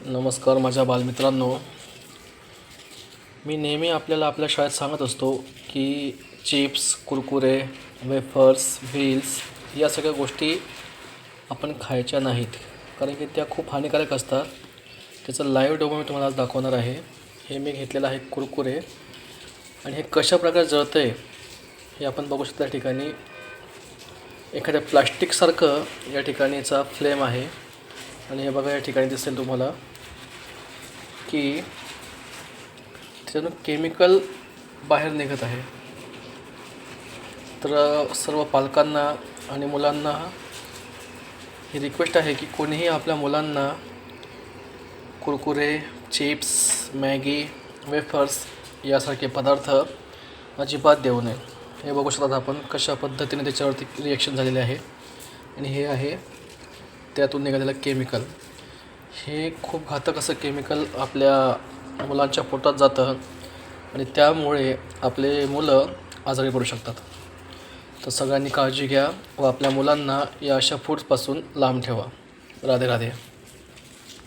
नमस्कार माझ्या बालमित्रांनो. मी नेहमी आपल्याला आपल्या शाळेत सांगत असतो की चिप्स, कुरकुरे, वेफर्स, व्हील्स या सगळ्या गोष्टी आपण खायच्या नाहीत, कारण की त्या खूप हानिकारक असतात. त्याचं लाईव्ह डेमो मी तुम्हाला आज दाखवणार आहे. हे मी घेतलेलं आहे कुरकुरे, आणि हे कशा प्रकारे जळतं आहे हे आपण बघू शकता. या ठिकाणी एखाद्या प्लास्टिकसारखं या ठिकाणीचा फ्लेम आहे, आणि हे बघा या ठिकाणी दिसेल तुम्हाला की त्यातून केमिकल बाहेर निघत आहे. तर सर्व पालकांना आणि मुलांना ही रिक्वेस्ट आहे की कोणीही आपल्या मुलांना कुरकुरे, चिप्स, मॅगी, वेफर्स यासारखे पदार्थ अजिबात देऊ नये. हे बघू शकता आपण कशा पद्धतीने त्याच्यावरती रिॲक्शन झालेले आहे. आणि हे आहे त्यातून निघालेलं केमिकल. हे खूप घातक असं केमिकल आपल्या मुलांच्या पोटात जातं, आणि त्यामुळे आपले मुलं आजारी पडू शकतात. तर सगळ्यांनी काळजी घ्या व आपल्या मुलांना या अशा फूड्सपासून लांब ठेवा. राधे राधे.